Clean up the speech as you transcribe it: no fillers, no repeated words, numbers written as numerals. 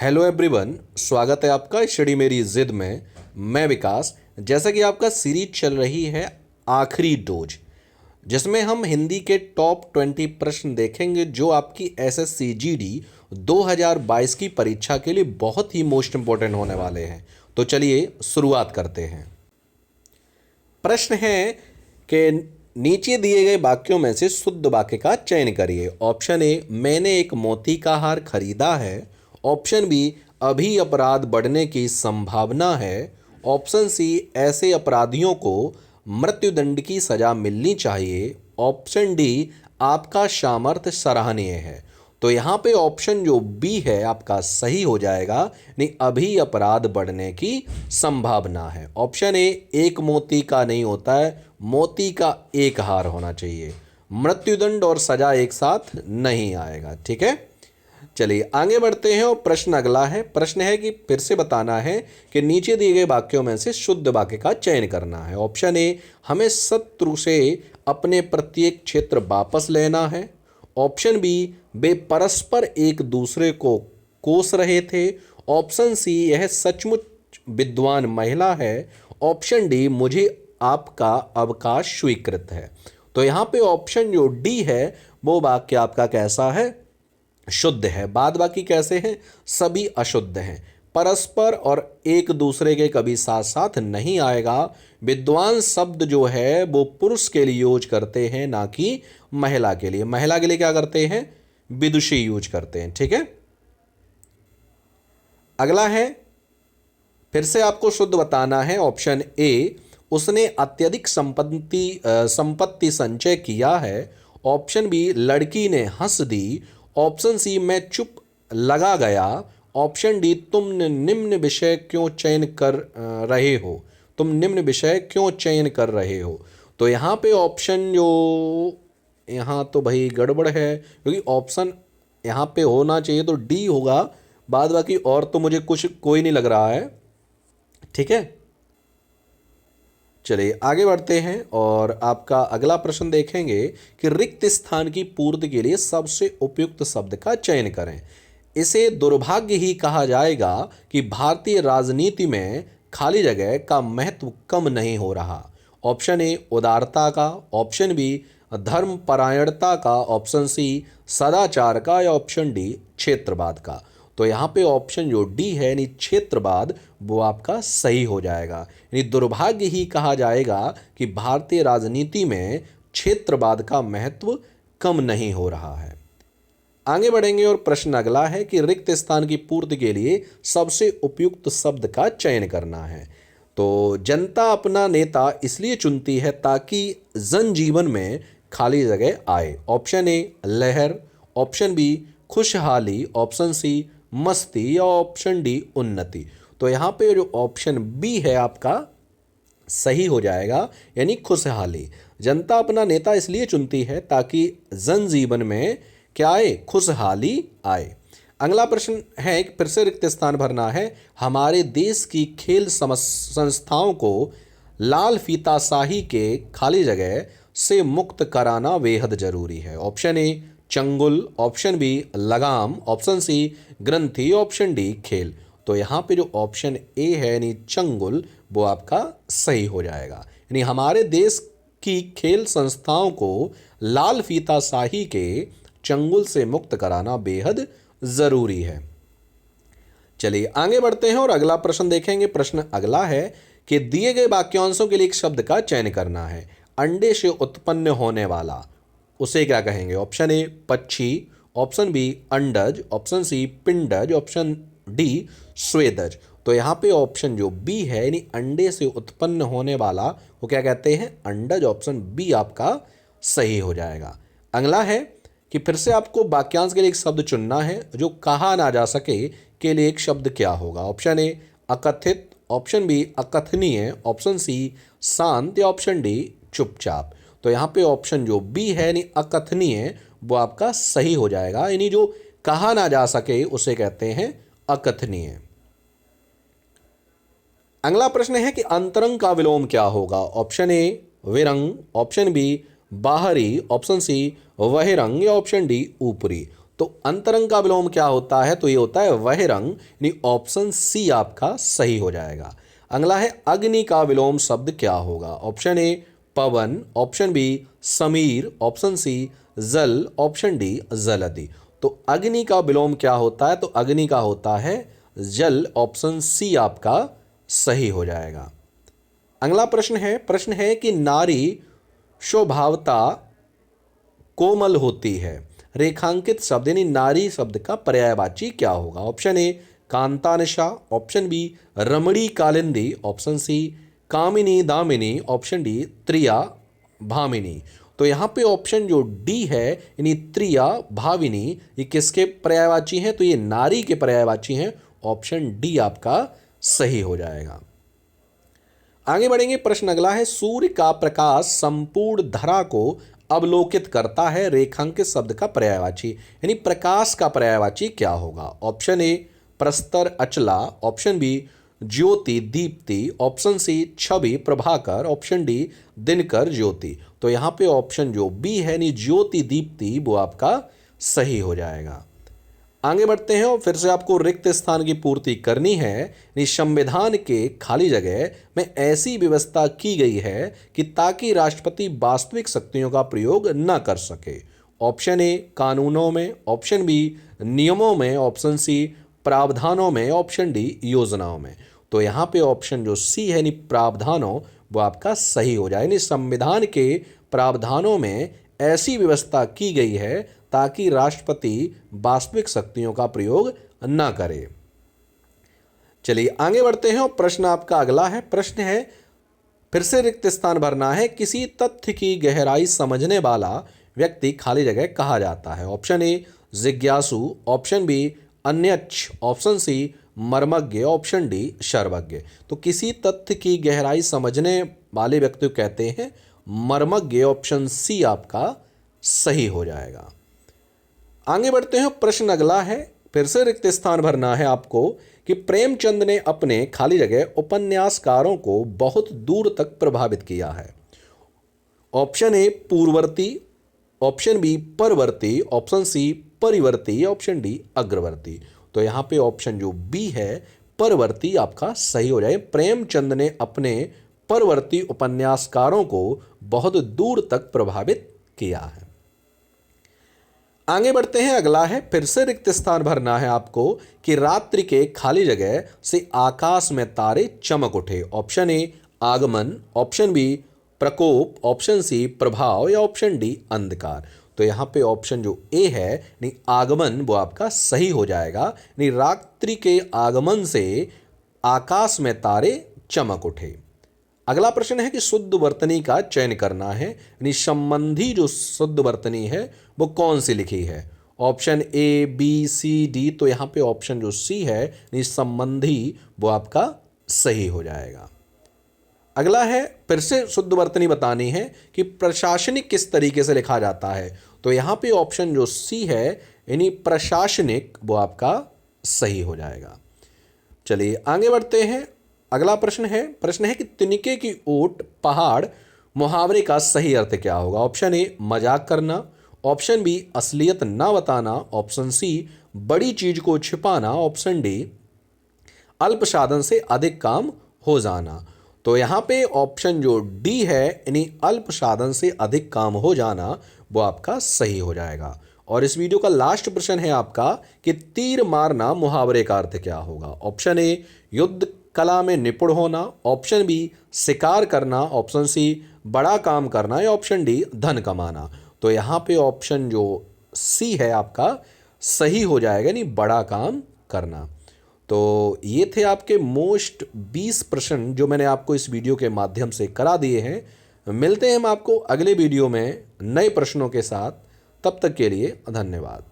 Hello everyone, स्वागत है आपका स्टडी मेरी जिद में। मैं विकास। जैसा कि आपका सीरीज चल रही है आखिरी डोज, जिसमें हम हिंदी के टॉप 20 प्रश्न देखेंगे जो आपकी एसएससी जीडी 2022 की परीक्षा के लिए बहुत ही मोस्ट इंपॉर्टेंट होने वाले हैं। तो चलिए शुरुआत करते हैं। प्रश्न है कि नीचे दिए गए वाक्यों में से शुद्ध वाक्य का चयन करिए। ऑप्शन ए, मैंने एक मोती का हार खरीदा है। ऑप्शन बी, अभी अपराध बढ़ने की संभावना है। ऑप्शन सी, ऐसे अपराधियों को मृत्युदंड की सजा मिलनी चाहिए। ऑप्शन डी, आपका सामर्थ्य सराहनीय है। तो यहाँ पे ऑप्शन जो बी है आपका सही हो जाएगा। नहीं, अभी अपराध बढ़ने की संभावना है। ऑप्शन ए, एक मोती का नहीं होता है, मोती का एक हार होना चाहिए। मृत्युदंड और सजा एक साथ नहीं आएगा। ठीक है, चलिए आगे बढ़ते हैं और प्रश्न अगला है। प्रश्न है कि फिर से बताना है कि नीचे दिए गए वाक्यों में से शुद्ध वाक्य का चयन करना है। ऑप्शन ए, हमें शत्रु से अपने प्रत्येक क्षेत्र वापस लेना है। ऑप्शन बी, वे परस्पर एक दूसरे को कोस रहे थे। ऑप्शन सी, यह सचमुच विद्वान महिला है। ऑप्शन डी, मुझे आपका अवकाश स्वीकृत है। तो यहाँ पे ऑप्शन जो डी है वो वाक्य आपका कैसा है? शुद्ध है। बाद बाकी कैसे हैं? सभी अशुद्ध हैं। परस्पर और एक दूसरे के कभी साथ साथ नहीं आएगा। विद्वान शब्द जो है वो पुरुष के लिए यूज करते हैं, ना कि महिला के लिए। महिला के लिए क्या करते हैं? विदुषी यूज करते हैं। ठीक है, अगला है, फिर से आपको शुद्ध बताना है। ऑप्शन ए, उसने अत्यधिक संपत्ति संचय किया है। ऑप्शन बी, लड़की ने हंस दी। ऑप्शन सी, मैं चुप लगा गया। ऑप्शन डी, तुम निम्न विषय क्यों चयन कर रहे हो। तुम निम्न विषय क्यों चयन कर रहे हो। तो यहाँ पे ऑप्शन जो यहाँ तो भाई गड़बड़ है, क्योंकि ऑप्शन यहाँ पे होना चाहिए तो डी होगा। बाद बाकी और तो मुझे कुछ कोई नहीं लग रहा है। ठीक है, चलिए आगे बढ़ते हैं और आपका अगला प्रश्न देखेंगे कि रिक्त स्थान की पूर्ति के लिए सबसे उपयुक्त शब्द का चयन करें। इसे दुर्भाग्य ही कहा जाएगा कि भारतीय राजनीति में खाली जगह का महत्व कम नहीं हो रहा। ऑप्शन ए, उदारता का। ऑप्शन बी, धर्मपरायणता का। ऑप्शन सी, सदाचार का। या ऑप्शन डी, क्षेत्रवाद का। तो यहाँ पे ऑप्शन जो डी है यानी क्षेत्रवाद वो आपका सही हो जाएगा। यानी दुर्भाग्य ही कहा जाएगा कि भारतीय राजनीति में क्षेत्रवाद का महत्व कम नहीं हो रहा है। आगे बढ़ेंगे और प्रश्न अगला है कि रिक्त स्थान की पूर्ति के लिए सबसे उपयुक्त शब्द का चयन करना है। तो जनता अपना नेता इसलिए चुनती है ताकि जनजीवन में खाली जगह आए। ऑप्शन ए, लहर। ऑप्शन बी, खुशहाली। ऑप्शन सी, मस्ती। या ऑप्शन डी, उन्नति। तो यहाँ पे जो ऑप्शन बी है आपका सही हो जाएगा, यानी खुशहाली। जनता अपना नेता इसलिए चुनती है ताकि जनजीवन में क्या आए? खुशहाली आए। अगला प्रश्न है कि फिर से रिक्त स्थान भरना है। हमारे देश की खेल संस्थाओं को लाल फीताशाही के खाली जगह से मुक्त कराना बेहद जरूरी है। ऑप्शन ए, चंगुल। ऑप्शन बी, लगाम। ऑप्शन सी, ग्रंथि। ऑप्शन डी, खेल। तो यहाँ पे जो ऑप्शन ए है यानी चंगुल वो आपका सही हो जाएगा। यानी हमारे देश की खेल संस्थाओं को लाल फीताशाही के चंगुल से मुक्त कराना बेहद ज़रूरी है। चलिए आगे बढ़ते हैं और अगला प्रश्न देखेंगे। प्रश्न अगला है कि दिए गए वाक्यांशों के लिए एक शब्द का चयन करना है। अंडे से उत्पन्न होने वाला उसे क्या कहेंगे? ऑप्शन ए, पक्षी। ऑप्शन बी, अंडज। ऑप्शन सी, पिंडज। ऑप्शन डी, स्वेदज। तो यहाँ पे ऑप्शन जो बी है यानी अंडे से उत्पन्न होने वाला वो क्या कहते हैं? अंडज। ऑप्शन बी आपका सही हो जाएगा। अगला है कि फिर से आपको वाक्यांश के लिए एक शब्द चुनना है। जो कहा ना जा सके के लिए एक शब्द क्या होगा? ऑप्शन ए, अकथित। ऑप्शन बी, अकथनीय। ऑप्शन सी, शांत। या ऑप्शन डी, चुपचाप। तो यहाँ पे ऑप्शन जो बी है यानी अकथनीय वो आपका सही हो जाएगा। यानी जो कहा ना जा सके उसे कहते हैं अकथनीय। अगला प्रश्न है कि अंतरंग का विलोम क्या होगा? ऑप्शन ए, विरंग। ऑप्शन बी, बाहरी। ऑप्शन सी, बहिरंग। या ऑप्शन डी, ऊपरी। तो अंतरंग का विलोम क्या होता है? तो ये होता है वह रंग, यानी ऑप्शन सी आपका सही हो जाएगा। अगला है अग्नि का विलोम शब्द क्या होगा? ऑप्शन ए पवन, ऑप्शन बी समीर, ऑप्शन सी जल, ऑप्शन डी जलधि। तो अग्नि का विलोम क्या होता है? तो अग्नि का होता है जल, ऑप्शन सी आपका सही हो जाएगा। अगला प्रश्न है कि नारी स्वभावता कोमल होती है, रेखांकित शब्द यानी नारी शब्द का पर्यायवाची क्या होगा? ऑप्शन ए कांतानिशा, ऑप्शन बी रमणी कालिंदी, ऑप्शन सी कामिनी दामिनी, ऑप्शन डी त्रिया भामिनी। तो यहाँ पे ऑप्शन जो डी है यानी त्रिया भाविनी, ये किसके पर्यायवाची हैं? तो ये नारी के पर्यायवाची हैं। ऑप्शन डी आपका सही हो जाएगा। आगे बढ़ेंगे, प्रश्न अगला है सूर्य का प्रकाश संपूर्ण धरा को अवलोकित करता है, रेखांकित शब्द का पर्यायवाची यानी प्रकाश का पर्यायवाची क्या होगा? ऑप्शन ए प्रस्तर अचला, ऑप्शन बी ज्योति दीप्ति, ऑप्शन सी छवि प्रभाकर, ऑप्शन डी दिनकर ज्योति। तो यहाँ पे ऑप्शन जो बी है यानी ज्योति दीप्ति वो आपका सही हो जाएगा। आगे बढ़ते हैं और फिर से आपको रिक्त स्थान की पूर्ति करनी है, यानी संविधान के खाली जगह में ऐसी व्यवस्था की गई है कि ताकि राष्ट्रपति वास्तविक शक्तियों का प्रयोग न कर सके। ऑप्शन ए कानूनों में, ऑप्शन बी नियमों में, ऑप्शन सी प्रावधानों में, ऑप्शन डी योजनाओं में। तो यहाँ पे ऑप्शन जो सी है यानी प्रावधानों वो आपका सही हो जाए, यानी संविधान के प्रावधानों में ऐसी व्यवस्था की गई है ताकि राष्ट्रपति वास्तविक शक्तियों का प्रयोग न करे। चलिए आगे बढ़ते हैं और प्रश्न आपका अगला है। प्रश्न है फिर से रिक्त स्थान भरना है, किसी तथ्य की गहराई समझने वाला व्यक्ति खाली जगह कहा जाता है? ऑप्शन ए जिज्ञासु, ऑप्शन बी अन्यक्ष, ऑप्शन सी मर्मज्ञ, ऑप्शन डी सर्वज्ञ। तो किसी तथ्य की गहराई समझने वाले व्यक्ति को कहते हैं मर्मज्ञ, ऑप्शन सी आपका सही हो जाएगा। आगे बढ़ते हैं, प्रश्न अगला है, फिर से रिक्त स्थान भरना है आपको कि प्रेमचंद ने अपने खाली जगह उपन्यासकारों को बहुत दूर तक प्रभावित किया है। ऑप्शन ए पूर्ववर्ती, ऑप्शन बी परवर्ती, ऑप्शन सी परिवर्ती, ऑप्शन डी अग्रवर्ती। तो यहाँ पे ऑप्शन जो बी है परवर्ती आपका सही हो जाए। प्रेमचंद ने अपने परवर्ती उपन्यासकारों को बहुत दूर तक प्रभावित किया है। आगे बढ़ते हैं, अगला है फिर से रिक्त स्थान भरना है आपको कि रात्रि के खाली जगह से आकाश में तारे चमक उठे। ऑप्शन ए आगमन, ऑप्शन बी प्रकोप, ऑप्शन सी प्रभाव या ऑप्शन डी अंधकार। तो यहाँ पे ऑप्शन जो ए है यानी आगमन वो आपका सही हो जाएगा, यानी रात्रि के आगमन से आकाश में तारे चमक उठे। अगला प्रश्न है कि शुद्ध वर्तनी का चयन करना है, यानी संबंधी जो शुद्ध वर्तनी है वो कौन सी लिखी है? Option A B C D. तो यहाँ पे ऑप्शन जो सी है यानी संबंधी वो आपका सही हो जाएगा। अगला है फिर से शुद्ध वर्तनी बतानी है कि प्रशासनिक किस तरीके से लिखा जाता है। तो यहाँ पे ऑप्शन जो सी है यानी प्रशासनिक वो आपका सही हो जाएगा। चलिए आगे बढ़ते हैं, अगला प्रश्न है कि तिनके की ओट पहाड़ मुहावरे का सही अर्थ क्या होगा? ऑप्शन ए मजाक करना, ऑप्शन बी असलियत ना बताना, ऑप्शन सी बड़ी चीज को छिपाना, ऑप्शन डी अल्प साधन से अधिक काम हो जाना। तो यहाँ पे ऑप्शन जो डी है यानी अल्प साधन से अधिक काम हो जाना वो आपका सही हो जाएगा। और इस वीडियो का लास्ट प्रश्न है आपका कि तीर मारना मुहावरे का अर्थ क्या होगा? ऑप्शन ए युद्ध कला में निपुण होना, ऑप्शन बी शिकार करना, ऑप्शन सी बड़ा काम करना या ऑप्शन डी धन कमाना। तो यहाँ पे ऑप्शन जो सी है आपका सही हो जाएगा, यानी बड़ा काम करना। तो ये थे आपके मोस्ट 20 प्रश्न जो मैंने आपको इस वीडियो के माध्यम से करा दिए हैं। मिलते हैं हम आपको अगले वीडियो में नए प्रश्नों के साथ, तब तक के लिए धन्यवाद।